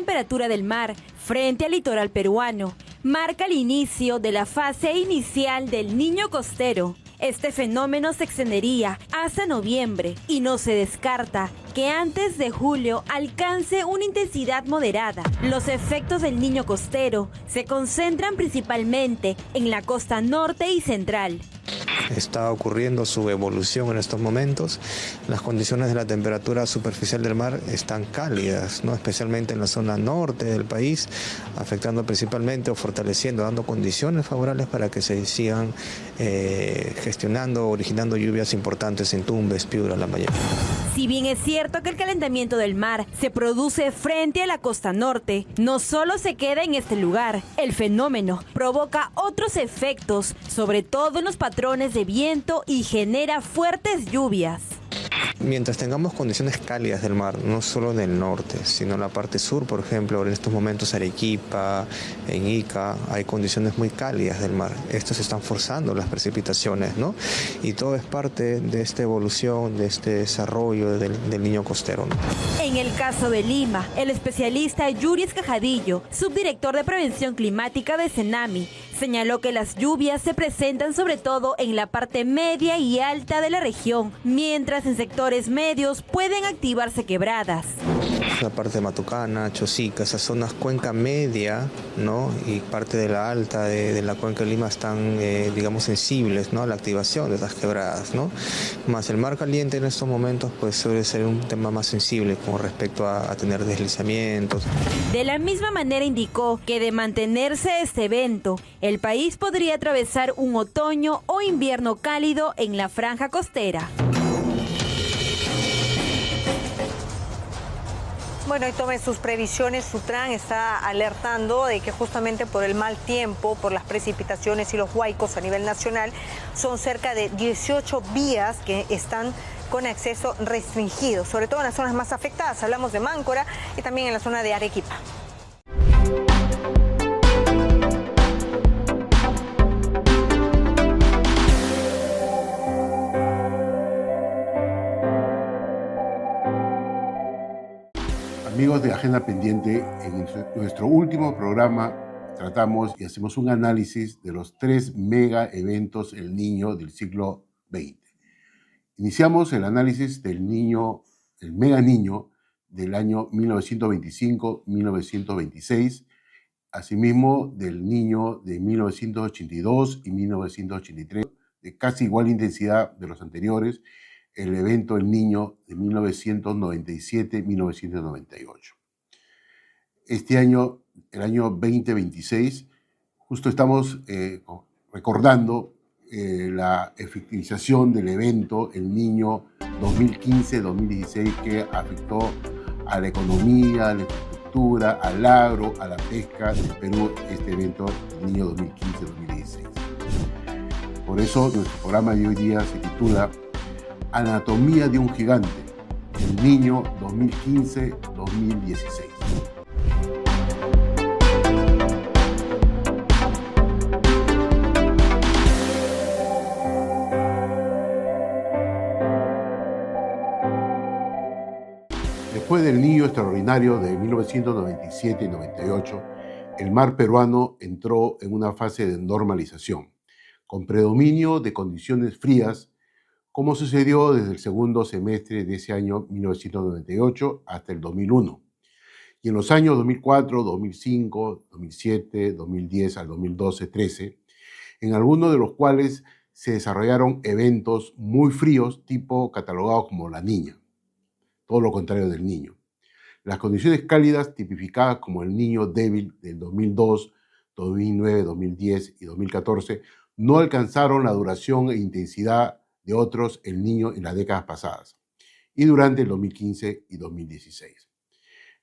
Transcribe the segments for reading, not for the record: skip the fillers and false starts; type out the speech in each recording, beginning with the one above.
temperatura del mar frente al litoral peruano marca el inicio de la fase inicial del Niño costero. Este fenómeno se extendería hasta noviembre y no se descarta que antes de julio alcance una intensidad moderada. Los efectos del Niño costero se concentran principalmente en la costa norte y central. Está ocurriendo su evolución en estos momentos. Las condiciones de la temperatura superficial del mar están cálidas, ¿no? Especialmente en la zona norte del país, afectando principalmente o fortaleciendo, dando condiciones favorables para que se sigan gestionando, originando lluvias importantes en Tumbes, Piura, Lambayeque. Si bien es cierto que el calentamiento del mar se produce frente a la costa norte, no solo se queda en este lugar. El fenómeno provoca otros efectos, sobre todo en los patrones de viento, y genera fuertes lluvias. Mientras tengamos condiciones cálidas del mar, no solo en el norte, sino en la parte sur, por ejemplo, en estos momentos Arequipa, en Ica, hay condiciones muy cálidas del mar. Estos están forzando las precipitaciones, ¿no? Y todo es parte de esta evolución, de este desarrollo del Niño costero, ¿no? En el caso de Lima, el especialista Yuri Escajadillo, subdirector de Prevención Climática de Cenami, señaló que las lluvias se presentan sobre todo en la parte media y alta de la región, mientras en sectores medios pueden activarse quebradas. La parte de Matucana, Chosica, esas zonas cuenca media, ¿no? Y parte de la alta de la cuenca de Lima están, digamos, sensibles, ¿no? A la activación de esas quebradas, ¿no? Más el mar caliente en estos momentos pues suele ser un tema más sensible con respecto a tener deslizamientos. De la misma manera indicó que de mantenerse este evento, el país podría atravesar un otoño o invierno cálido en la franja costera. Bueno, y tome sus previsiones. Sutran está alertando de que justamente por el mal tiempo, por las precipitaciones y los huaicos a nivel nacional, son cerca de 18 vías que están con acceso restringido, sobre todo en las zonas más afectadas. Hablamos de Máncora y también en la zona de Arequipa. Amigos de Agenda Pendiente, en nuestro último programa tratamos y hacemos un análisis de los 3 mega eventos El Niño del siglo XX. Iniciamos el análisis del mega niño del año 1925-1926, asimismo del niño de 1982 y 1983, de casi igual intensidad de los anteriores, el evento El Niño de 1997-1998. Este año, el año 2026, justo estamos recordando la efectivización del evento El Niño 2015-2016 que afectó a la economía, a la infraestructura, al agro, a la pesca del Perú, este evento El Niño 2015-2016. Por eso nuestro programa de hoy día se titula Anatomía de un gigante, El Niño 2015-2016. Después del Niño extraordinario de 1997 y 98, el mar peruano entró en una fase de normalización, con predominio de condiciones frías, como sucedió desde el segundo semestre de ese año 1998 hasta el 2001. Y en los años 2004, 2005, 2007, 2010 al 2012-13, en algunos de los cuales se desarrollaron eventos muy fríos, tipo catalogados como La Niña, todo lo contrario del Niño. Las condiciones cálidas, tipificadas como el Niño débil del 2002, 2009, 2010 y 2014, no alcanzaron la duración e intensidad de otros El Niño en las décadas pasadas y durante el 2015 y 2016.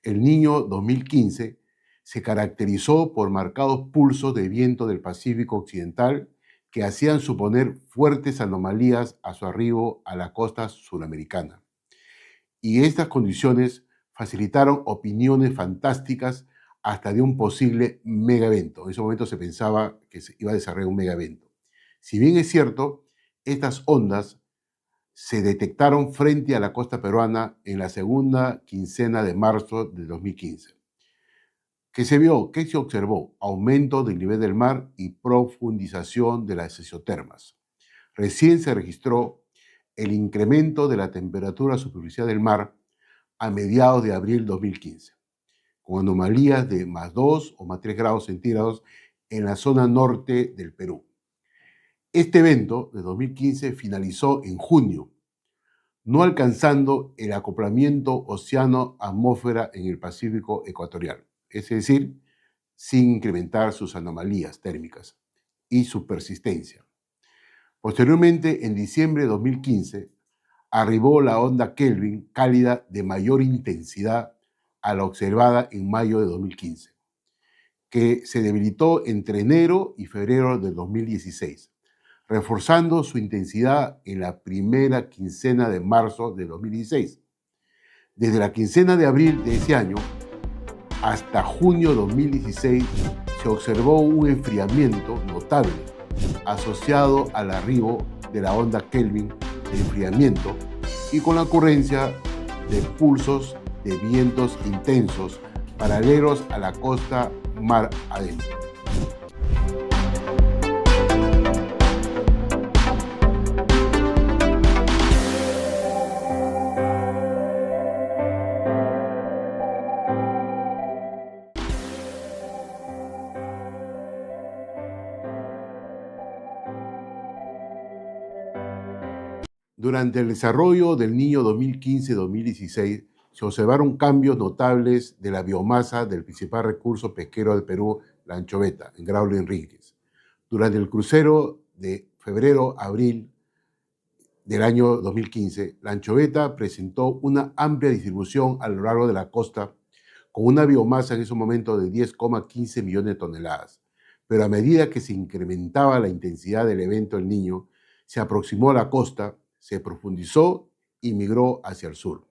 El Niño 2015 se caracterizó por marcados pulsos de viento del Pacífico Occidental que hacían suponer fuertes anomalías a su arribo a la costa suramericana. Y estas condiciones facilitaron opiniones fantásticas hasta de un posible megaevento. En ese momento se pensaba que se iba a desarrollar un megaevento. Si bien es cierto, estas ondas se detectaron frente a la costa peruana en la segunda quincena de marzo de 2015. ¿Qué se vio? ¿Qué se observó? Aumento del nivel del mar y profundización de las exotermas. Recién se registró el incremento de la temperatura superficial del mar a mediados de abril 2015, con anomalías de +2 o +3 grados centígrados en la zona norte del Perú. Este evento de 2015 finalizó en junio, no alcanzando el acoplamiento océano-atmósfera en el Pacífico ecuatorial, es decir, sin incrementar sus anomalías térmicas y su persistencia. Posteriormente, en diciembre de 2015, arribó la onda Kelvin cálida de mayor intensidad a la observada en mayo de 2015, que se debilitó entre enero y febrero de 2016, reforzando su intensidad en la primera quincena de marzo de 2016. Desde la quincena de abril de ese año hasta junio de 2016 se observó un enfriamiento notable asociado al arribo de la onda Kelvin de enfriamiento y con la ocurrencia de pulsos de vientos intensos paralelos a la costa mar adentro. Durante el desarrollo del Niño 2015-2016 se observaron cambios notables de la biomasa del principal recurso pesquero del Perú, la anchoveta, en Graulo Enríquez. Durante el crucero de febrero-abril del año 2015, la anchoveta presentó una amplia distribución a lo largo de la costa, con una biomasa en ese momento de 10,15 millones de toneladas. Pero a medida que se incrementaba la intensidad del evento El Niño, se aproximó a la costa, se profundizó y migró hacia el sur,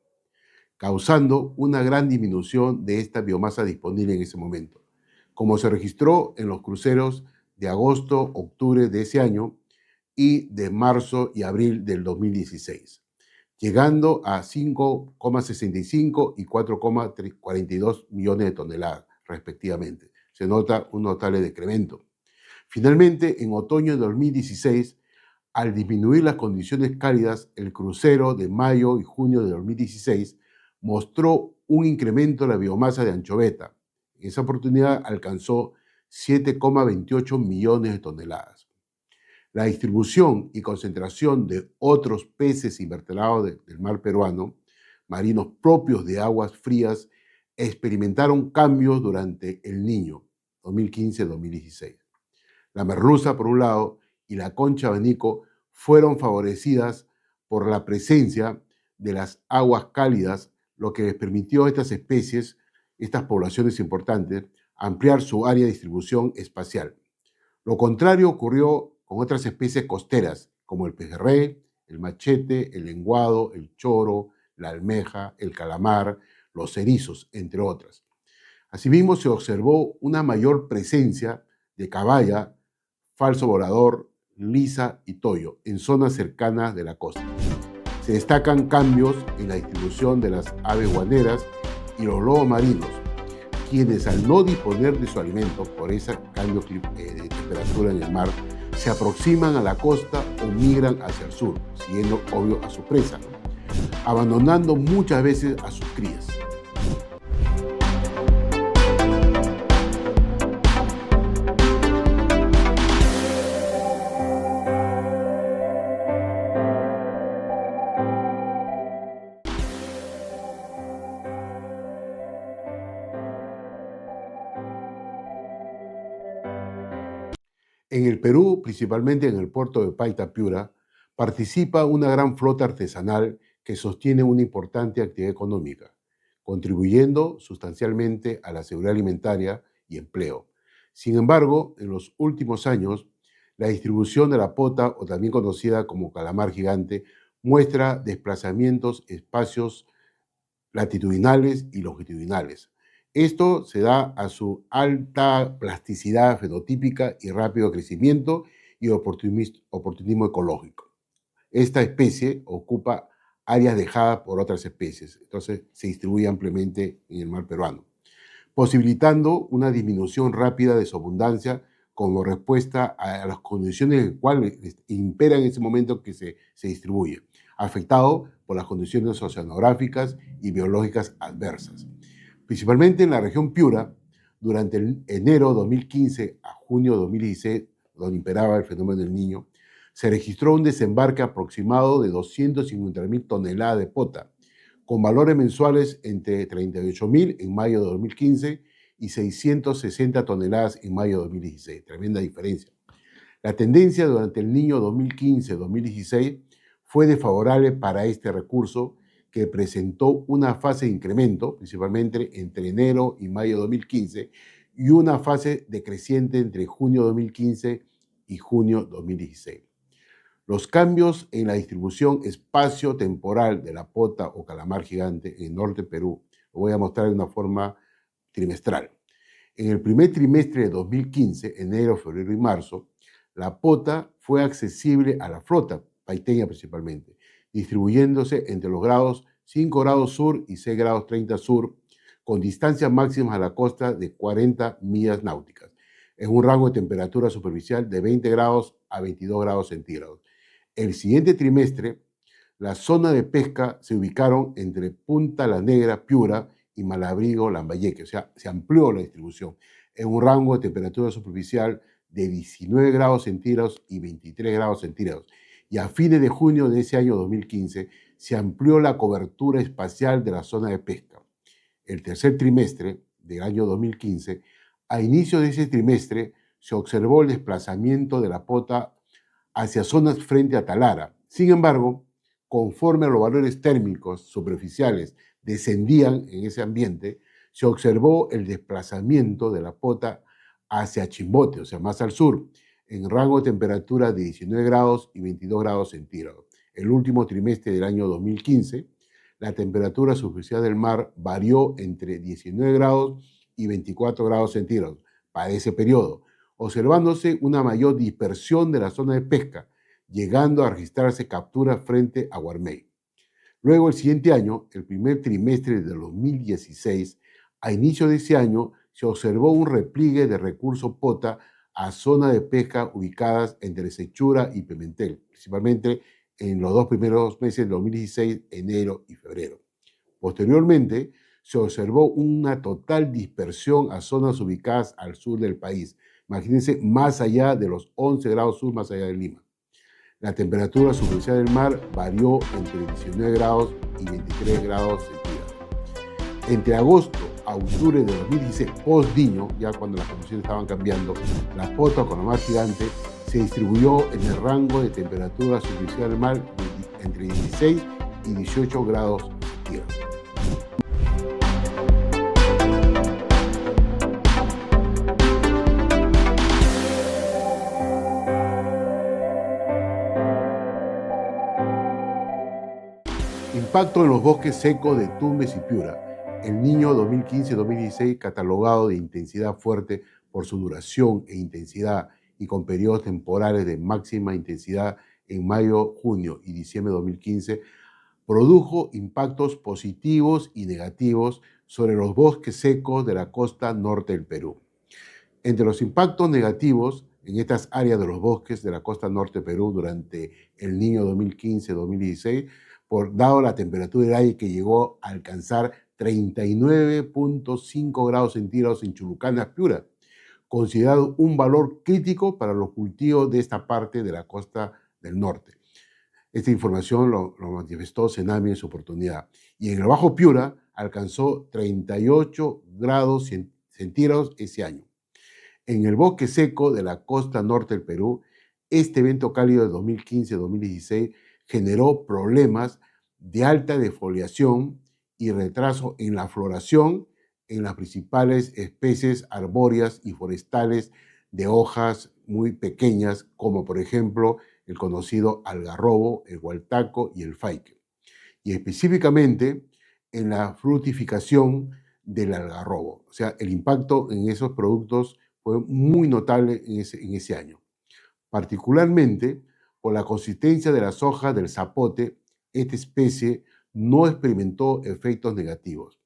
causando una gran disminución de esta biomasa disponible en ese momento, como se registró en los cruceros de agosto, octubre de ese año y de marzo y abril del 2016, llegando a 5,65 y 4,42 millones de toneladas, respectivamente. Se nota un notable decremento. Finalmente, en otoño de 2016, al disminuir las condiciones cálidas, el crucero de mayo y junio de 2016 mostró un incremento de la biomasa de anchoveta. En esa oportunidad alcanzó 7,28 millones de toneladas. La distribución y concentración de otros peces invertebrados del mar peruano, marinos propios de aguas frías, experimentaron cambios durante el Niño 2015-2016. La merluza, por un lado, y la concha abanico fueron favorecidas por la presencia de las aguas cálidas, lo que les permitió a estas especies, estas poblaciones importantes, ampliar su área de distribución espacial. Lo contrario ocurrió con otras especies costeras, como el pejerrey, el machete, el lenguado, el choro, la almeja, el calamar, los erizos, entre otras. Asimismo, se observó una mayor presencia de caballa, falso volador, lisa y toyo en zonas cercanas de la costa. Se destacan cambios en la distribución de las aves guaneras y los lobos marinos, quienes al no disponer de su alimento por ese cambio de temperatura en el mar, se aproximan a la costa o migran hacia el sur, siguiendo obvio a su presa, abandonando muchas veces a sus crías. En el Perú, principalmente en el puerto de Paita, Piura, participa una gran flota artesanal que sostiene una importante actividad económica, contribuyendo sustancialmente a la seguridad alimentaria y empleo. Sin embargo, en los últimos años, la distribución de la pota, o también conocida como calamar gigante, muestra desplazamientos espacios latitudinales y longitudinales. Esto se da a su alta plasticidad fenotípica y rápido crecimiento y oportunismo ecológico. Esta especie ocupa áreas dejadas por otras especies, entonces se distribuye ampliamente en el mar peruano. posibilitando una disminución rápida de su abundancia como respuesta a las condiciones en las cuales impera en ese momento que se distribuye, afectado por las condiciones oceanográficas y biológicas adversas. Principalmente en la región Piura, durante el enero 2015 a junio 2016, donde imperaba el fenómeno del Niño, se registró un desembarque aproximado de 250.000 toneladas de pota, con valores mensuales entre 38.000 en mayo de 2015 y 660 toneladas en mayo de 2016. Tremenda diferencia. La tendencia durante el Niño 2015-2016 fue desfavorable para este recurso, que presentó una fase de incremento, principalmente entre enero y mayo de 2015, y una fase decreciente entre junio 2015 y junio 2016. Los cambios en la distribución espacio-temporal de la pota o calamar gigante en el norte de Perú, lo voy a mostrar de una forma trimestral. En el primer trimestre de 2015, enero, febrero y marzo, la pota fue accesible a la flota paiteña principalmente, distribuyéndose entre los grados 5 grados sur y 6 grados 30 sur, con distancias máximas a la costa de 40 millas náuticas, en un rango de temperatura superficial de 20 grados a 22 grados centígrados. El siguiente trimestre, la zona de pesca se ubicaron entre Punta La Negra, Piura, y Malabrigo, Lambayeque, o sea, se amplió la distribución en un rango de temperatura superficial de 19 grados centígrados y 23 grados centígrados. Y a fines de junio de ese año 2015 se amplió la cobertura espacial de la zona de pesca. El tercer trimestre del año 2015, a inicio de ese trimestre, se observó el desplazamiento de la pota hacia zonas frente a Talara. Sin embargo, conforme a los valores térmicos superficiales descendían en ese ambiente, se observó el desplazamiento de la pota hacia Chimbote, o sea, más al sur, en rango de temperatura de 19 grados y 22 grados centígrados. El último trimestre del año 2015, la temperatura superficial del mar varió entre 19 grados y 24 grados centígrados para ese periodo, observándose una mayor dispersión de la zona de pesca, llegando a registrarse capturas frente a Guarmey. Luego, el siguiente año, el primer trimestre de 2016, a inicio de ese año, se observó un repliegue de recursos pota a zonas de pesca ubicadas entre Sechura y Pimentel, principalmente en los dos primeros meses de 2016, enero y febrero. Posteriormente, se observó una total dispersión a zonas ubicadas al sur del país. Imagínense, más allá de los 11 grados sur, más allá de Lima. La temperatura superficial del mar varió entre 19 grados y 23 grados centígrados. Entre agosto a octubre de 2016, post-Niño, ya cuando las condiciones estaban cambiando, la pota con la mar gigante se distribuyó en el rango de temperatura superficial del mar entre 16 y 18 grados centígrados. Impacto en los bosques secos de Tumbes y Piura. El Niño 2015-2016, catalogado de intensidad fuerte por su duración e intensidad y con periodos temporales de máxima intensidad en mayo, junio y diciembre de 2015, produjo impactos positivos y negativos sobre los bosques secos de la costa norte del Perú. Entre los impactos negativos en estas áreas de los bosques de la costa norte del Perú durante el Niño 2015-2016, dado la temperatura del aire que llegó a alcanzar 39.5 grados centígrados en Chulucanas, Piura, considerado un valor crítico para los cultivos de esta parte de la costa del norte. Esta información lo manifestó Senami en su oportunidad. Y en el Bajo Piura alcanzó 38 grados centígrados ese año. En el bosque seco de la costa norte del Perú, este evento cálido de 2015-2016 generó problemas de alta defoliación y retraso en la floración en las principales especies arbóreas y forestales de hojas muy pequeñas, como por ejemplo el conocido algarrobo, el hualtaco y el faique. Y específicamente en la fructificación del algarrobo. O sea, el impacto en esos productos fue muy notable en ese año. Particularmente por la consistencia de las hojas del zapote, esta especie no experimentó efectos negativos.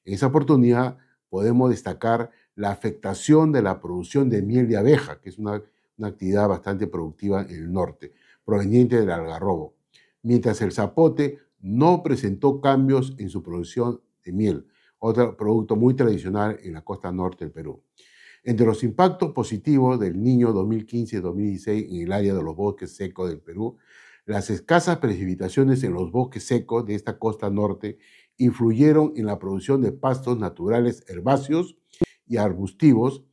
En esa oportunidad, podemos destacar la afectación de la producción de miel de abeja, que es una actividad bastante productiva en el norte, proveniente del algarrobo, mientras el zapote no presentó cambios en su producción de miel, otro producto muy tradicional en la costa norte del Perú. Entre los impactos positivos del Niño 2015-2016 en el área de los bosques secos del Perú, las escasas precipitaciones en los bosques secos de esta costa norte influyeron en la producción de pastos naturales herbáceos y arbustivos,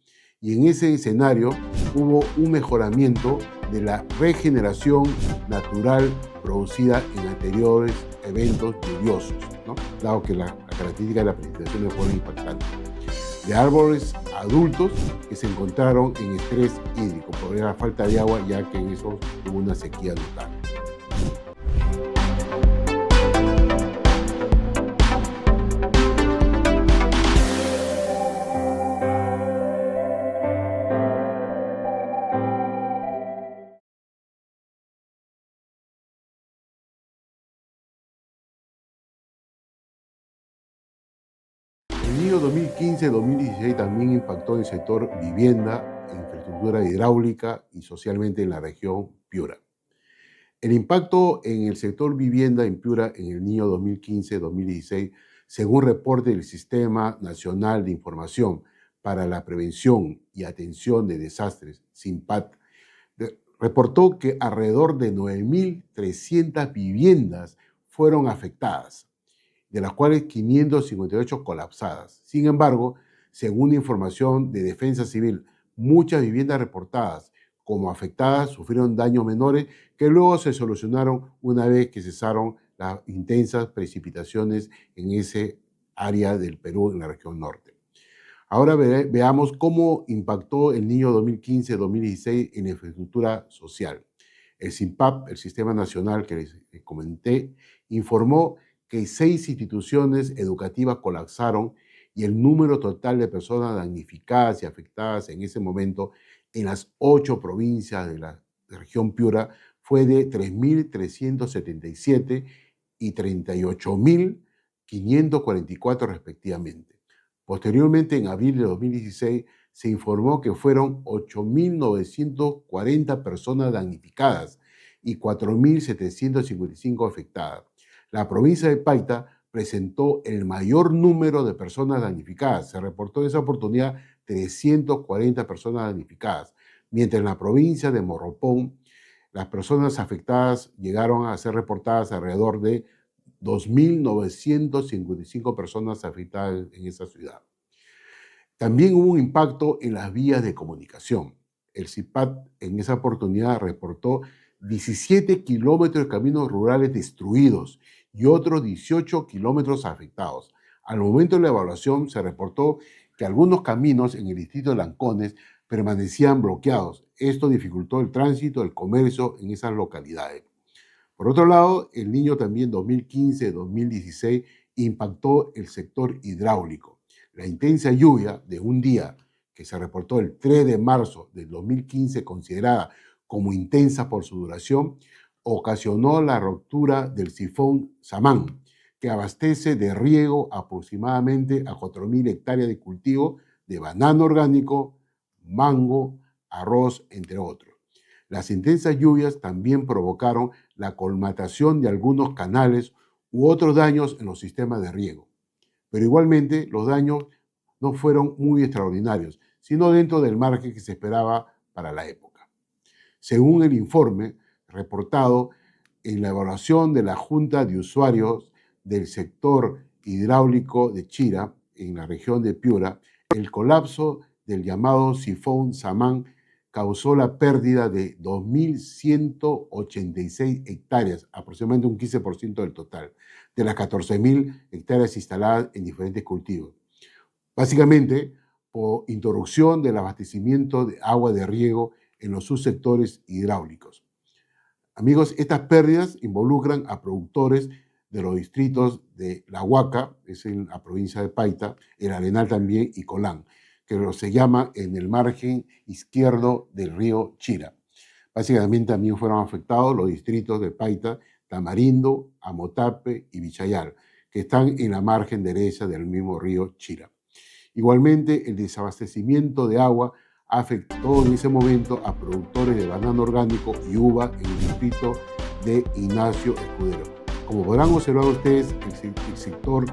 y en ese escenario hubo un mejoramiento de la regeneración natural producida en anteriores eventos lluviosos, ¿no? Dado que la característica de la precipitación fueron impactantes. De árboles adultos que se encontraron en estrés hídrico por la falta de agua, ya que en eso hubo una sequía notable. El Niño 2015-2016 también impactó en el sector vivienda, infraestructura hidráulica y socialmente en la región Piura. El impacto en el sector vivienda en Piura en el Niño 2015-2016, según reporte del Sistema Nacional de Información para la Prevención y Atención de Desastres, SINPAT, reportó que alrededor de 9.300 viviendas fueron afectadas, de las cuales 558 colapsadas. Sin embargo, según información de Defensa Civil, muchas viviendas reportadas como afectadas sufrieron daños menores que luego se solucionaron una vez que cesaron las intensas precipitaciones en ese área del Perú, en la región norte. Ahora veamos cómo impactó el Niño 2015-2016 en la infraestructura social. El SINPAP, el Sistema Nacional que les comenté, informó que 6 instituciones educativas colapsaron y el número total de personas damnificadas y afectadas en ese momento en las 8 provincias de la región Piura fue de 3.377 y 38.544 respectivamente. Posteriormente, en abril de 2016, se informó que fueron 8.940 personas damnificadas y 4.755 afectadas. La provincia de Paita presentó el mayor número de personas damnificadas. Se reportó en esa oportunidad 340 personas damnificadas, mientras en la provincia de Morropón las personas afectadas llegaron a ser reportadas alrededor de 2.955 personas afectadas en esa ciudad. También hubo un impacto en las vías de comunicación. El CIPAT en esa oportunidad reportó 17 kilómetros de caminos rurales destruidos y otros 18 kilómetros afectados. Al momento de la evaluación se reportó que algunos caminos en el distrito de Lancones permanecían bloqueados. Esto dificultó el tránsito, el comercio en esas localidades. Por otro lado, el Niño también 2015-2016 impactó el sector hidráulico. La intensa lluvia de un día que se reportó el 3 de marzo del 2015, considerada como intensa por su duración, ocasionó la ruptura del sifón Samán, que abastece de riego aproximadamente a 4.000 hectáreas de cultivo de banano orgánico, mango, arroz, entre otros. Las intensas lluvias también provocaron la colmatación de algunos canales u otros daños en los sistemas de riego. Pero igualmente los daños no fueron muy extraordinarios, sino dentro del margen que se esperaba para la época. Según el informe reportado en la evaluación de la Junta de Usuarios del sector hidráulico de Chira, en la región de Piura, el colapso del llamado sifón Samán causó la pérdida de 2.186 hectáreas, aproximadamente un 15% del total, de las 14.000 hectáreas instaladas en diferentes cultivos. Básicamente, por interrupción del abastecimiento de agua de riego en los subsectores hidráulicos. Amigos, estas pérdidas involucran a productores de los distritos de La Huaca, es en la provincia de Paita, el Arenal también y Colán, que se llama en el margen izquierdo del río Chira. Básicamente también fueron afectados los distritos de Paita, Tamarindo, Amotape y Vichayal, que están en la margen derecha del mismo río Chira. Igualmente, el desabastecimiento de agua afectó en ese momento a productores de banano orgánico y uva en el distrito de Ignacio Escudero. Como podrán observar ustedes, el sector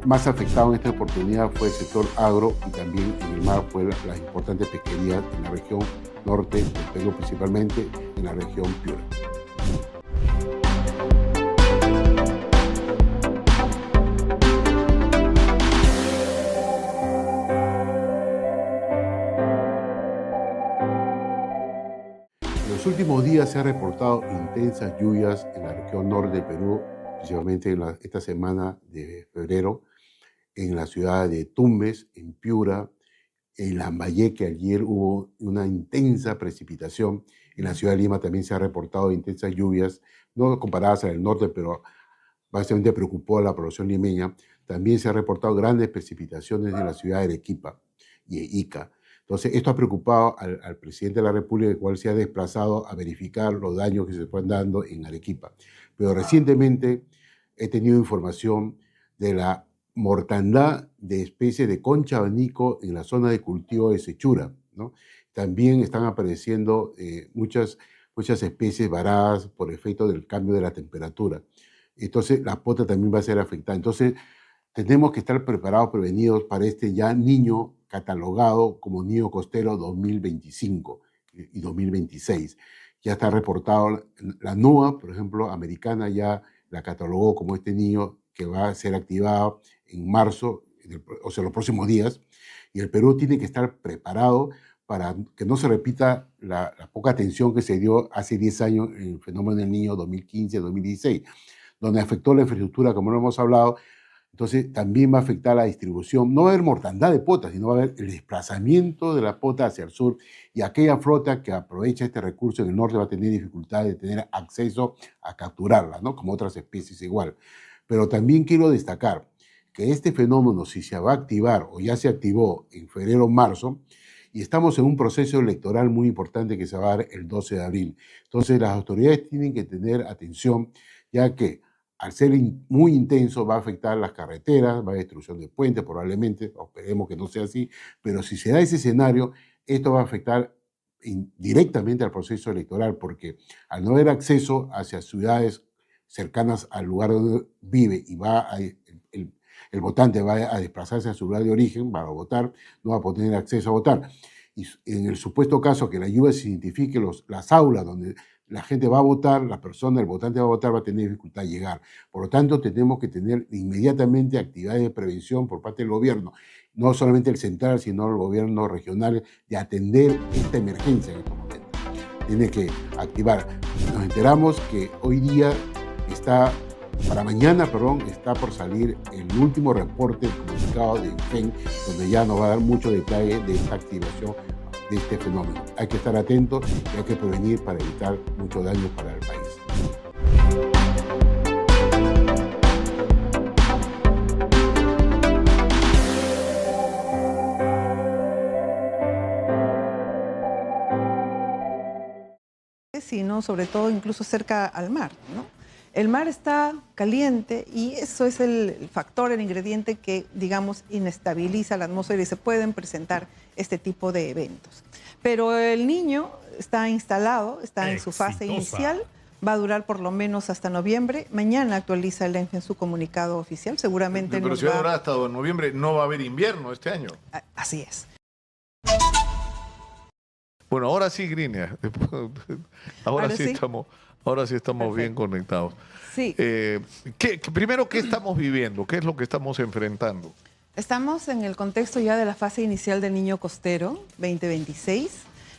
más afectado en esta oportunidad fue el sector agro y también en el mar fue las importantes pesquerías en la región norte del Perú, principalmente en la región Piura. En los últimos días se han reportado intensas lluvias en la región norte del Perú, principalmente esta semana de febrero, en la ciudad de Tumbes, en Piura, en Lambayeque. Ayer hubo una intensa precipitación. En la ciudad de Lima también se han reportado intensas lluvias, no comparadas al norte, pero básicamente preocupó a la población limeña. También se han reportado grandes precipitaciones en la ciudad de Arequipa y Ica. Entonces, esto ha preocupado al presidente de la República, el cual se ha desplazado a verificar los daños que se están dando en Arequipa. Pero recientemente he tenido información de la mortandad de especies de concha abanico en la zona de cultivo de Sechura, ¿no? También están apareciendo muchas especies varadas por efecto del cambio de la temperatura. Entonces, la pota también va a ser afectada. Entonces, tenemos que estar preparados, prevenidos para este ya niño catalogado como niño costero 2025 y 2026. Ya está reportado, la NOAA, por ejemplo, americana, ya la catalogó como este niño que va a ser activado en marzo, o sea, los próximos días, y el Perú tiene que estar preparado para que no se repita la poca atención que se dio hace 10 años en el fenómeno del niño 2015-2016, donde afectó la infraestructura, como lo hemos hablado. Entonces también va a afectar la distribución. No va a haber mortandad de potas, sino va a haber el desplazamiento de la pota hacia el sur, y aquella flota que aprovecha este recurso en el norte va a tener dificultad de tener acceso a capturarla, ¿no? Como otras especies igual. Pero también quiero destacar que este fenómeno, si se va a activar o ya se activó en febrero o marzo, y estamos en un proceso electoral muy importante que se va a dar el 12 de abril. Entonces las autoridades tienen que tener atención, ya que al ser muy intenso va a afectar las carreteras, va a haber destrucción de puentes probablemente, o esperemos que no sea así, pero si se da ese escenario, esto va a afectar directamente al proceso electoral, porque al no haber acceso hacia ciudades cercanas al lugar donde vive y el votante va a desplazarse a su lugar de origen para votar, no va a poder tener acceso a votar. Y en el supuesto caso que la lluvia se identifique las aulas donde la gente va a votar, el votante va a votar, va a tener dificultad de llegar. Por lo tanto, tenemos que tener inmediatamente actividades de prevención por parte del gobierno, no solamente el central, sino el gobierno regional, de atender esta emergencia en estos momentos. Tiene que activar. Nos enteramos que hoy día mañana, está por salir el último reporte comunicado de INFEN, donde ya nos va a dar mucho detalle de esta activación de este fenómeno. Hay que estar atentos y hay que prevenir para evitar mucho daño para el país. Sino sobre todo incluso cerca al mar, ¿no? El mar está caliente y eso es el factor, el ingrediente que, digamos, inestabiliza la atmósfera y se pueden presentar este tipo de eventos. Pero el niño está instalado, está en su fase inicial, va a durar por lo menos hasta noviembre. Mañana actualiza el ENFE en su comunicado oficial, seguramente pero si va a durar hasta noviembre, no va a haber invierno este año. Así es. Bueno, ahora sí, Grinia. Ahora sí estamos bien conectados. Sí. Primero, ¿qué estamos viviendo? ¿Qué es lo que estamos enfrentando? Estamos en el contexto ya de la fase inicial del Niño Costero 2026.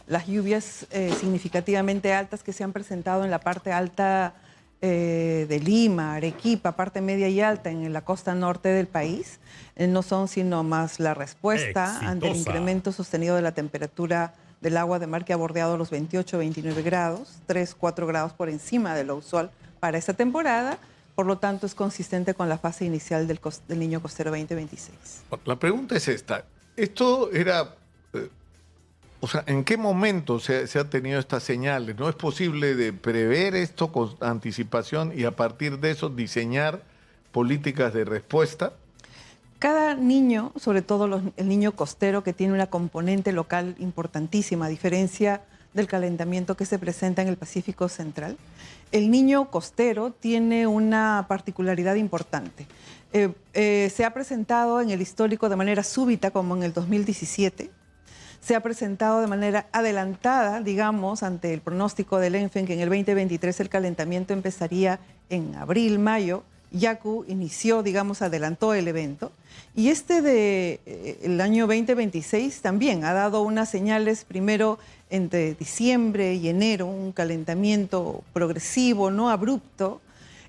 Las lluvias significativamente altas que se han presentado en la parte alta de Lima, Arequipa, parte media y alta en la costa norte del país, no son sino más la respuesta ante el incremento sostenido de la temperatura del agua de mar, que ha bordeado los 28, 29 grados, 3, 4 grados por encima de lo usual para esta temporada. Por lo tanto, es consistente con la fase inicial del Niño Costero 2026. La pregunta es esta. Esto era... o sea, ¿en qué momento se han tenido estas señales? ¿No es posible de prever esto con anticipación y a partir de eso diseñar políticas de respuesta? Cada niño, sobre todo el niño costero, que tiene una componente local importantísima, a diferencia del calentamiento que se presenta en el Pacífico Central, el niño costero tiene una particularidad importante. Se ha presentado en el histórico de manera súbita, como en el 2017, se ha presentado de manera adelantada, digamos, ante el pronóstico del ENFEN, que en el 2023 el calentamiento empezaría en abril, mayo. Yaku inició, digamos, adelantó el evento. Y el año 2026 también ha dado unas señales, primero entre diciembre y enero, un calentamiento progresivo, no abrupto,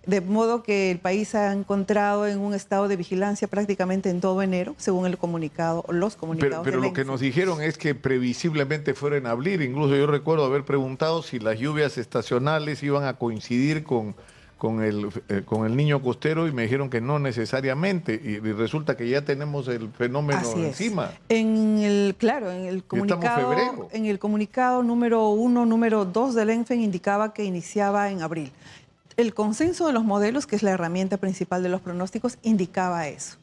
de modo que el país ha encontrado en un estado de vigilancia prácticamente en todo enero, según el comunicado, los comunicados. Pero lo que nos dijeron es que previsiblemente fuera en abril. Incluso yo recuerdo haber preguntado si las lluvias estacionales iban a coincidir con el niño costero y me dijeron que no necesariamente. Y resulta que ya tenemos el fenómeno encima. En el comunicado número 1, número 2 del ENFEN indicaba que iniciaba en abril. El consenso de los modelos, que es la herramienta principal de los pronósticos, indicaba eso.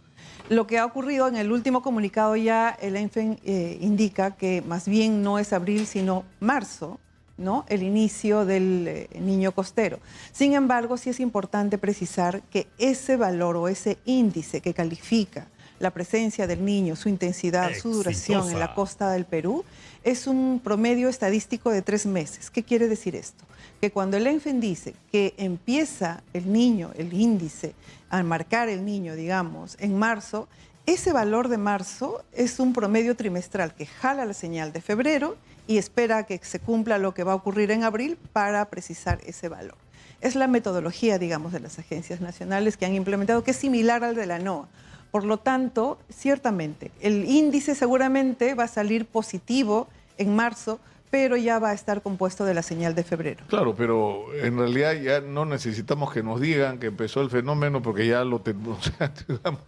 Lo que ha ocurrido en el último comunicado ya, el ENFEN indica que más bien no es abril, sino marzo, ¿no? El inicio del niño costero. Sin embargo, sí es importante precisar que ese valor o ese índice que califica la presencia del niño, su intensidad, su duración en la costa del Perú, es un promedio estadístico de 3 meses. ¿Qué quiere decir esto? Que cuando el ENFEN dice que empieza el niño, el índice, a marcar el niño, digamos, en marzo, ese valor de marzo es un promedio trimestral que jala la señal de febrero y espera que se cumpla lo que va a ocurrir en abril para precisar ese valor. Es la metodología, digamos, de las agencias nacionales que han implementado, que es similar al de la NOAA. Por lo tanto, ciertamente, el índice seguramente va a salir positivo en marzo, pero ya va a estar compuesto de la señal de febrero. Claro, pero en realidad ya no necesitamos que nos digan que empezó el fenómeno porque ya lo tenemos, o sea, digamos,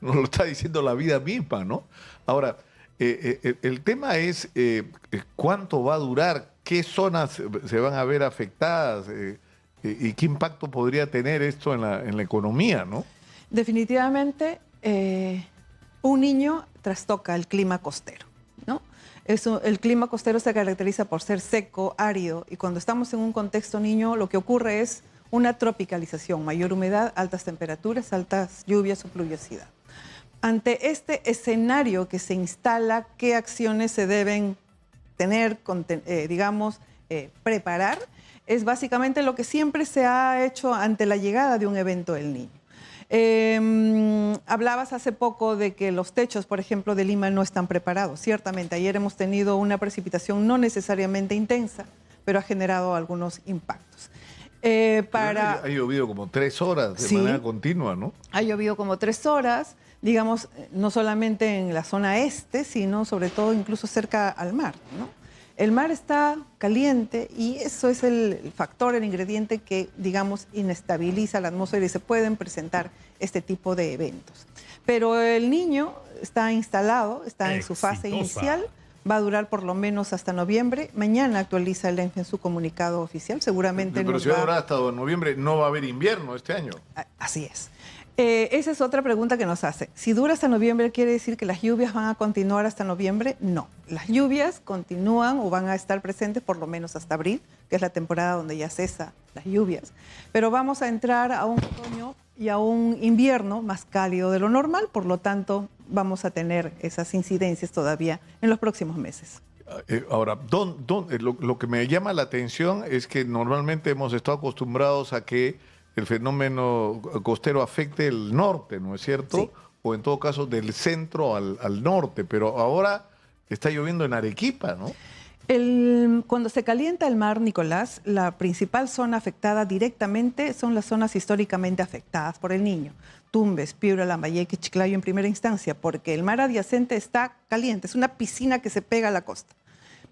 nos lo está diciendo la vida misma, ¿no? Ahora, el tema es cuánto va a durar, qué zonas se van a ver afectadas y qué impacto podría tener esto en la economía, ¿no? Definitivamente, un niño trastoca el clima costero, ¿no? El clima costero se caracteriza por ser seco, árido, y cuando estamos en un contexto niño, lo que ocurre es una tropicalización, mayor humedad, altas temperaturas, altas lluvias o pluviosidad. Ante este escenario que se instala, ¿qué acciones se deben tener, preparar? Es básicamente lo que siempre se ha hecho ante la llegada de un evento del niño. Hablabas hace poco de que los techos, por ejemplo, de Lima no están preparados. Ciertamente, ayer hemos tenido una precipitación no necesariamente intensa, pero ha generado algunos impactos. Ha llovido como 3 horas de manera continua, ¿no? Ha llovido como 3 horas, digamos, no solamente en la zona este, sino sobre todo incluso cerca al mar, ¿no? El mar está caliente y eso es el factor, el ingrediente que, digamos, inestabiliza la atmósfera y se pueden presentar este tipo de eventos. Pero el niño está instalado, está en su fase inicial, va a durar por lo menos hasta noviembre. Mañana actualiza el ENFEN su comunicado oficial, seguramente. Pero si va a durar hasta noviembre, ¿no va a haber invierno este año? Así es. Esa es otra pregunta que nos hace. Si dura hasta noviembre, ¿quiere decir que las lluvias van a continuar hasta noviembre? No. Las lluvias continúan o van a estar presentes por lo menos hasta abril, que es la temporada donde ya cesa las lluvias. Pero vamos a entrar a un otoño y a un invierno más cálido de lo normal, por lo tanto, vamos a tener esas incidencias todavía en los próximos meses. Ahora, lo que me llama la atención es que normalmente hemos estado acostumbrados a que el fenómeno costero afecte el norte, ¿no es cierto? Sí. O en todo caso del centro al norte, pero ahora está lloviendo en Arequipa, ¿no? Cuando se calienta el mar, Nicolás, la principal zona afectada directamente son las zonas históricamente afectadas por el Niño. Tumbes, Piura, Lambayeque, Chiclayo en primera instancia, porque el mar adyacente está caliente, es una piscina que se pega a la costa.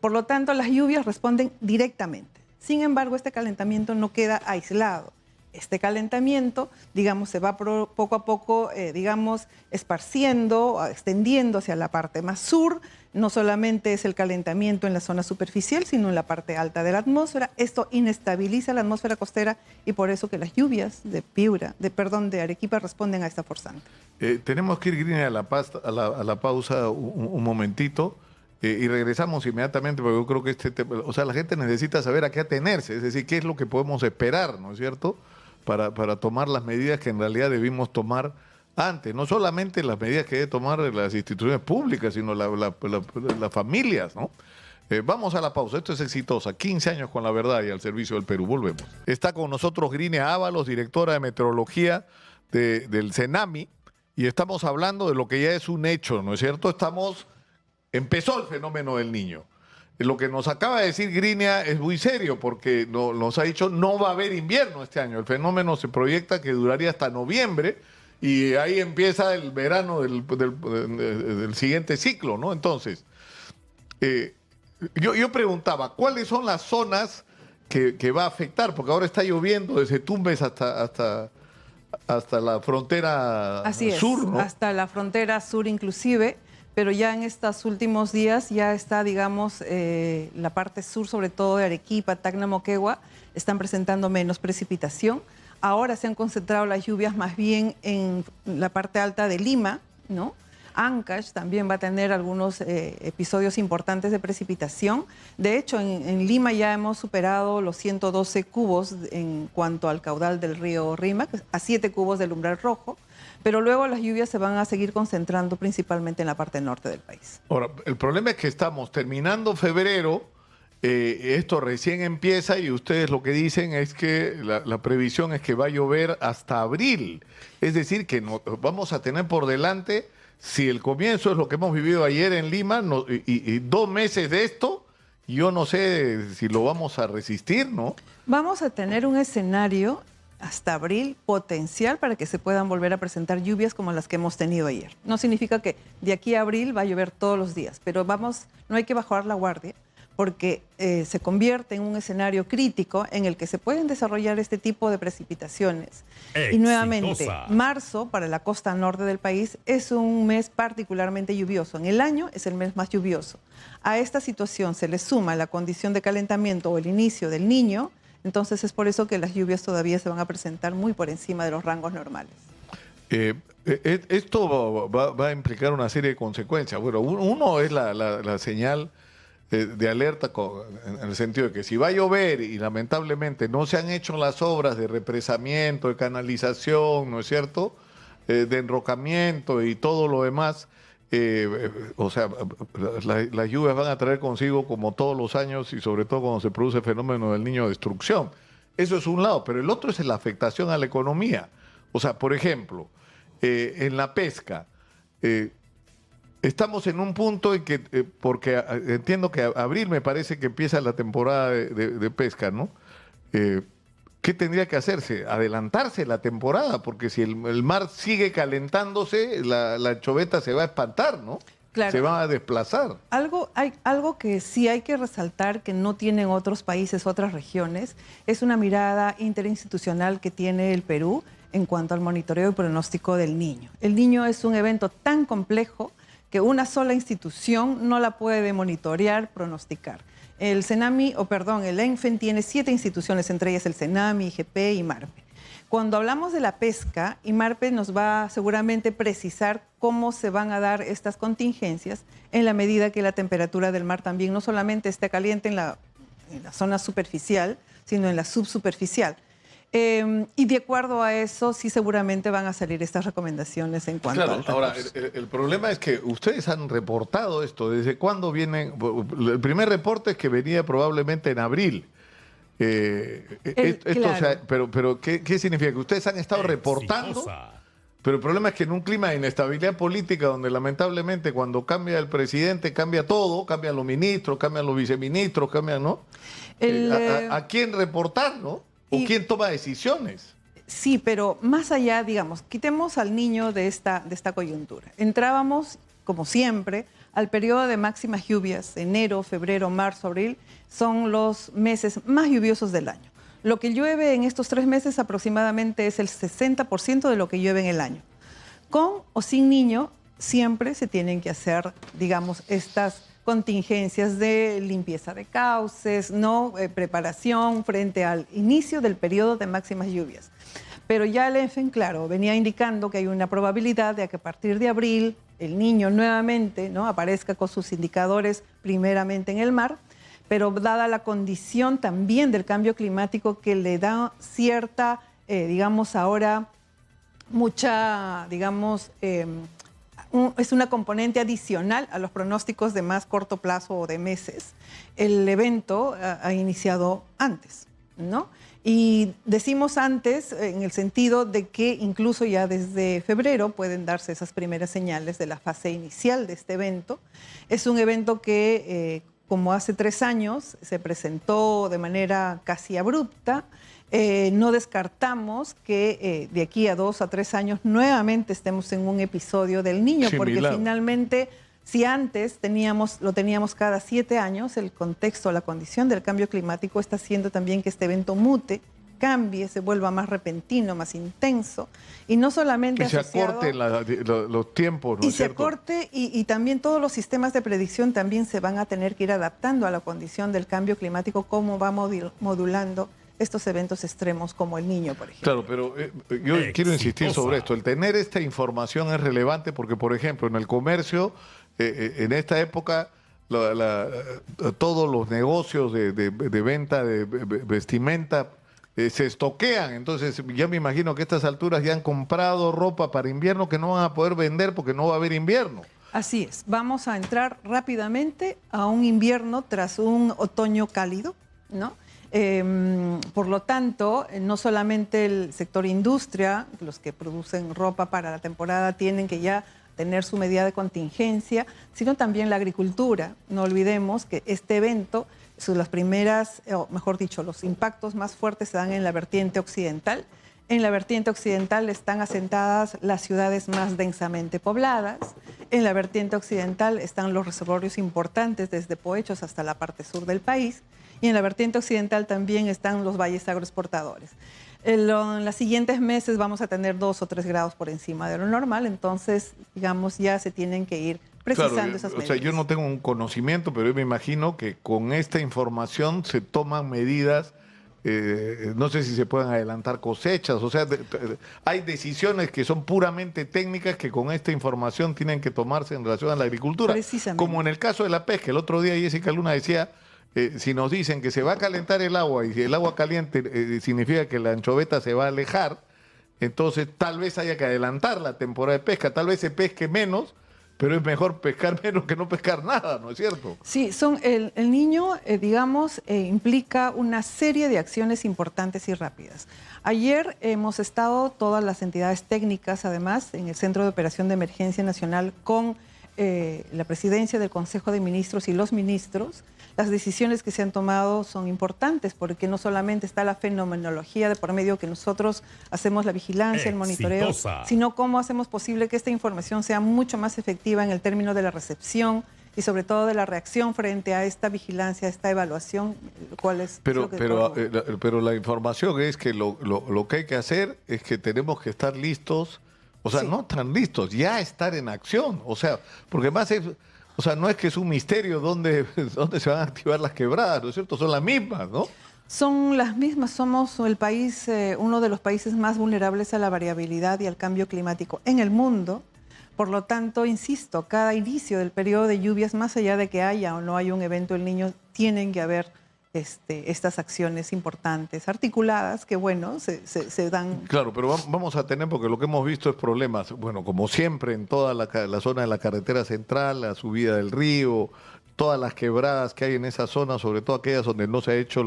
Por lo tanto, las lluvias responden directamente. Sin embargo, este calentamiento no queda aislado. este calentamiento, digamos, se va poco a poco, digamos, esparciendo, extendiendo hacia la parte más sur. No solamente es el calentamiento en la zona superficial, sino en la parte alta de la atmósfera. Esto inestabiliza la atmósfera costera y por eso que las lluvias de Piura, de Arequipa responden a esta forzante. Tenemos que ir, Grini, a la pausa un momentito. Y regresamos inmediatamente porque yo creo que este tema, o sea, la gente necesita saber a qué atenerse, es decir, qué es lo que podemos esperar, ¿no es cierto?, para tomar las medidas que en realidad debimos tomar antes, no solamente las medidas que deben tomar las instituciones públicas, sino las familias, ¿no? Vamos a la pausa, esto es Exitosa, 15 años con la verdad y al servicio del Perú, volvemos. Está con nosotros Grinia Ábalos, directora de meteorología del CENAMI, y estamos hablando de lo que ya es un hecho, ¿no es cierto? Empezó el fenómeno del Niño. Lo que nos acaba de decir Grinia es muy serio porque nos ha dicho no va a haber invierno este año. El fenómeno se proyecta que duraría hasta noviembre y ahí empieza el verano del siguiente ciclo, ¿no? Entonces, yo preguntaba, ¿cuáles son las zonas que va a afectar? Porque ahora está lloviendo desde Tumbes hasta la frontera sur, ¿no? Hasta la frontera sur inclusive. Pero ya en estos últimos días ya está, digamos, la parte sur, sobre todo de Arequipa, Tacna, Moquegua, están presentando menos precipitación. Ahora se han concentrado las lluvias más bien en la parte alta de Lima, ¿no? Ancash también va a tener algunos episodios importantes de precipitación. De hecho, en Lima ya hemos superado los 112 cubos en cuanto al caudal del río Rímac, a 7 cubos del umbral rojo. Pero luego las lluvias se van a seguir concentrando principalmente en la parte norte del país. Ahora, el problema es que estamos terminando febrero, esto recién empieza y ustedes lo que dicen es que la previsión es que va a llover hasta abril. Es decir, que vamos a tener por delante, si el comienzo es lo que hemos vivido ayer en Lima, y 2 meses de esto, yo no sé si lo vamos a resistir, ¿no? Vamos a tener un escenario hasta abril potencial para que se puedan volver a presentar lluvias como las que hemos tenido ayer. No significa que de aquí a abril va a llover todos los días, pero no hay que bajar la guardia porque se convierte en un escenario crítico en el que se pueden desarrollar este tipo de precipitaciones. Exitosa. Y nuevamente, marzo para la costa norte del país es un mes particularmente lluvioso. En el año es el mes más lluvioso. A esta situación se le suma la condición de calentamiento o el inicio del Niño. Entonces es por eso que las lluvias todavía se van a presentar muy por encima de los rangos normales. Esto va a implicar una serie de consecuencias. Bueno, uno es la señal de alerta en el sentido de que si va a llover y lamentablemente no se han hecho las obras de represamiento, de canalización, ¿no es cierto?, de enrocamiento y todo lo demás, o sea, las lluvias van a traer consigo, como todos los años y sobre todo cuando se produce el fenómeno del Niño, destrucción. Eso es un lado, pero el otro es la afectación a la economía. O sea, por ejemplo, en la pesca, estamos en un punto en que, porque entiendo que abril me parece que empieza la temporada de pesca, ¿no? ¿Qué tendría que hacerse? Adelantarse la temporada, porque si el mar sigue calentándose, la anchoveta se va a espantar, ¿no? Claro. Se va a desplazar. Algo que sí hay que resaltar que no tienen otros países, otras regiones, es una mirada interinstitucional que tiene el Perú en cuanto al monitoreo y pronóstico del Niño. El Niño es un evento tan complejo que una sola institución no la puede monitorear, pronosticar. El CENAMI, el ENFEN tiene 7 instituciones, entre ellas el CENAMI, IGP y MARPE. Cuando hablamos de la pesca, IMARPE nos va a seguramente precisar cómo se van a dar estas contingencias en la medida que la temperatura del mar también no solamente esté caliente en la zona superficial, sino en la subsuperficial. Y de acuerdo a eso, sí seguramente van a salir estas recomendaciones en cuanto al ahora, el problema es que ustedes han reportado esto. ¿Desde cuándo vienen? El primer reporte es que venía probablemente en abril. Claro. O sea, pero ¿qué significa? Que ustedes han estado reportando, pero el problema es que en un clima de inestabilidad política donde lamentablemente cuando cambia el presidente cambia todo, cambian los ministros, cambian los viceministros, cambian, ¿no? ¿A quién reportar, no? ¿O quién toma decisiones? Sí, pero más allá, digamos, quitemos al Niño de esta coyuntura. Entrábamos, como siempre, al periodo de máximas lluvias, enero, febrero, marzo, abril, son los meses más lluviosos del año. Lo que llueve en estos 3 meses aproximadamente es el 60% de lo que llueve en el año. Con o sin niño, siempre se tienen que hacer, digamos, estas contingencias de limpieza de cauces, ¿no? Preparación frente al inicio del periodo de máximas lluvias. Pero ya el ENFEN, claro, venía indicando que hay una probabilidad de que a partir de abril el niño nuevamente, ¿no?, aparezca con sus indicadores primeramente en el mar, pero dada la condición también del cambio climático que le da cierta, digamos ahora, mucha, digamos, es una componente adicional a los pronósticos de más corto plazo o de meses. El evento ha iniciado antes, ¿no? Y decimos antes en el sentido de que incluso ya desde febrero pueden darse esas primeras señales de la fase inicial de este evento. Es un evento que, como hace 3 años, se presentó de manera casi abrupta. No descartamos que de aquí a 2 a 3 años nuevamente estemos en un episodio del Niño, porque finalmente, si antes lo teníamos cada 7 años, el contexto, la condición del cambio climático está haciendo también que este evento mute, cambie, se vuelva más repentino, más intenso, y no solamente y se acorten los tiempos, ¿no es cierto? Se acorte y también todos los sistemas de predicción también se van a tener que ir adaptando a la condición del cambio climático, cómo va modulando estos eventos extremos como el Niño, por ejemplo. Claro, pero yo quiero insistir sobre esto. El tener esta información es relevante porque, por ejemplo, en el comercio, en esta época, todos los negocios de venta de vestimenta se estoquean. Entonces, ya me imagino que a estas alturas ya han comprado ropa para invierno que no van a poder vender porque no va a haber invierno. Así es. Vamos a entrar rápidamente a un invierno tras un otoño cálido, ¿no? Por lo tanto, no solamente el sector industria, los que producen ropa para la temporada tienen que ya tener su medida de contingencia, sino también la agricultura. No olvidemos que este evento, las primeras, o mejor dicho, los impactos más fuertes se dan en la vertiente occidental. En la vertiente occidental están asentadas las ciudades más densamente pobladas. En la vertiente occidental están los reservorios importantes desde Poechos hasta la parte sur del país. Y en la vertiente occidental también están los valles agroexportadores. En los siguientes meses vamos a tener 2 o 3 grados por encima de lo normal, entonces, digamos, ya se tienen que ir precisando esas medidas. O sea, yo no tengo un conocimiento, pero yo me imagino que con esta información se toman medidas, no sé si se pueden adelantar cosechas, o sea, hay decisiones que son puramente técnicas que con esta información tienen que tomarse en relación a la agricultura. Precisamente. Como en el caso de la pesca, el otro día Jessica Luna decía, si nos dicen que se va a calentar el agua y si el agua caliente significa que la anchoveta se va a alejar, entonces tal vez haya que adelantar la temporada de pesca, tal vez se pesque menos, pero es mejor pescar menos que no pescar nada, ¿no es cierto? Sí, el Niño, digamos, implica una serie de acciones importantes y rápidas. Ayer hemos estado todas las entidades técnicas, además, en el Centro de Operación de Emergencia Nacional con la presidencia del Consejo de Ministros y los ministros. Las decisiones que se han tomado son importantes porque no solamente está la fenomenología de por medio que nosotros hacemos la vigilancia, el monitoreo, sino cómo hacemos posible que esta información sea mucho más efectiva en el término de la recepción y sobre todo de la reacción frente a esta vigilancia, a esta evaluación, cuál es pero la información es que lo que hay que hacer es que tenemos que estar listos, o sea, no tan listos, ya estar en acción, o sea, porque más es... O sea, no es que es un misterio dónde se van a activar las quebradas, ¿no es cierto? Son las mismas, ¿no? Son las mismas. Somos el país, uno de los países más vulnerables a la variabilidad y al cambio climático en el mundo. Por lo tanto, insisto, cada inicio del periodo de lluvias, más allá de que haya o no haya un evento del Niño, tienen que haber estas acciones importantes, articuladas, que bueno, se dan... Claro, pero vamos a tener, porque lo que hemos visto es problemas, bueno, como siempre en toda la zona de la carretera central, la subida del río, todas las quebradas que hay en esa zona, sobre todo aquellas donde no se ha hecho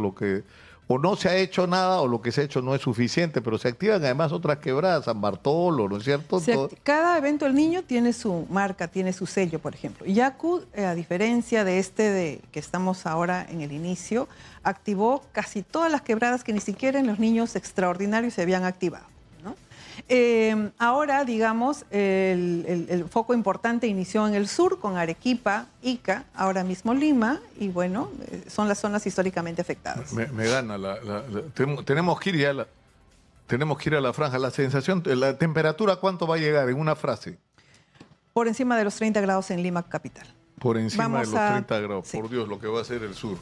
o no se ha hecho nada, o lo que se ha hecho no es suficiente, pero se activan además otras quebradas, San Bartolo, ¿no es cierto? Cada evento del Niño tiene su marca, tiene su sello, por ejemplo. Yacu, a diferencia de que estamos ahora en el inicio, activó casi todas las quebradas que ni siquiera en los niños extraordinarios se habían activado, ¿no? Ahora, digamos, el foco importante inició en el sur con Arequipa, Ica, ahora mismo Lima, y bueno, son las zonas históricamente afectadas. Me gana tenemos que ir ya tenemos que ir a la franja. La sensación, la temperatura, ¿cuánto va a llegar en una frase? Por encima de los 30 grados en Lima capital. Por encima Vamos de los 30 a- grados. sí. Por Dios, lo que va a ser el sur.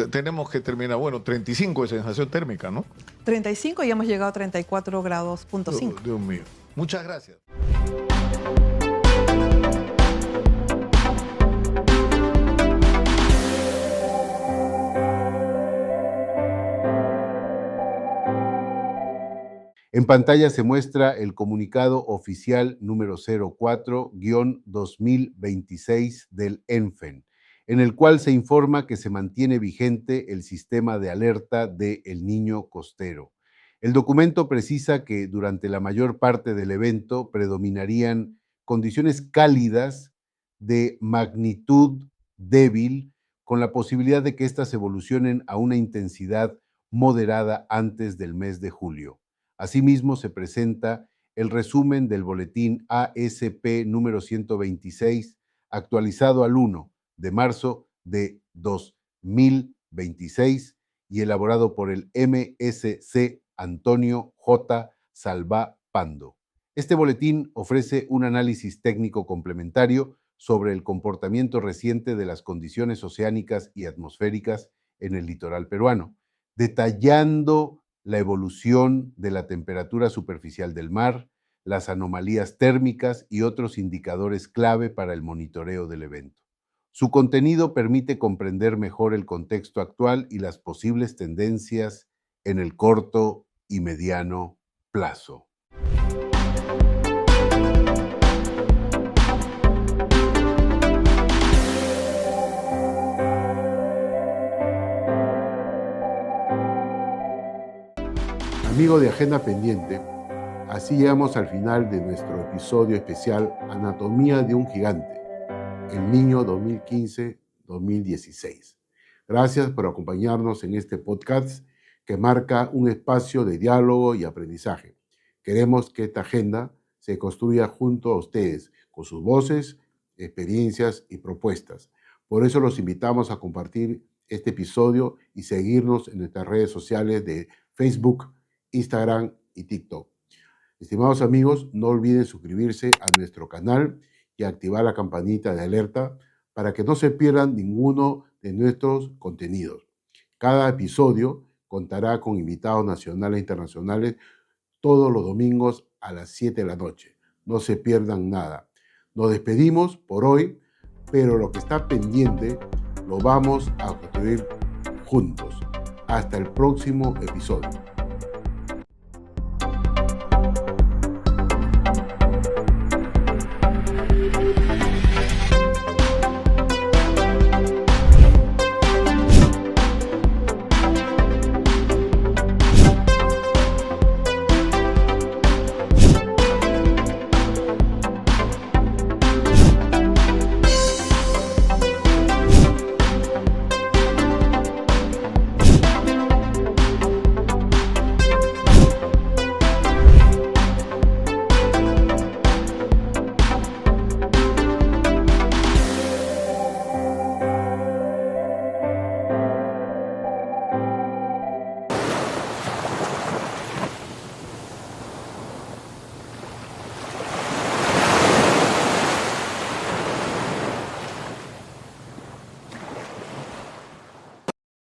Tenemos que terminar, bueno, 35 de sensación térmica, ¿no? 35 y hemos llegado a 34 grados, punto 5. Dios mío. Muchas gracias. En pantalla se muestra el comunicado oficial número 04-2026 del ENFEN, en el cual se informa que se mantiene vigente el sistema de alerta de El Niño Costero. El documento precisa que durante la mayor parte del evento predominarían condiciones cálidas de magnitud débil, con la posibilidad de que éstas evolucionen a una intensidad moderada antes del mes de julio. Asimismo, se presenta el resumen del boletín ASP número 126, actualizado al 1 de marzo de 2026 y elaborado por el MSC Antonio J. Salvá Pando. Este boletín ofrece un análisis técnico complementario sobre el comportamiento reciente de las condiciones oceánicas y atmosféricas en el litoral peruano, detallando la evolución de la temperatura superficial del mar, las anomalías térmicas y otros indicadores clave para el monitoreo del evento. Su contenido permite comprender mejor el contexto actual y las posibles tendencias en el corto y mediano plazo. Amigo de Agenda Pendiente, así llegamos al final de nuestro episodio especial Anatomía de un Gigante, El Niño 2015-2016. Gracias por acompañarnos en este podcast que marca un espacio de diálogo y aprendizaje. Queremos que esta agenda se construya junto a ustedes, con sus voces, experiencias y propuestas. Por eso los invitamos a compartir este episodio y seguirnos en nuestras redes sociales de Facebook, Instagram y TikTok. Estimados amigos, no olviden suscribirse a nuestro canal y activar la campanita de alerta para que no se pierdan ninguno de nuestros contenidos. Cada episodio contará con invitados nacionales e internacionales todos los domingos a las 7 de la noche. No se pierdan nada. Nos despedimos por hoy, pero lo que está pendiente lo vamos a construir juntos. Hasta el próximo episodio.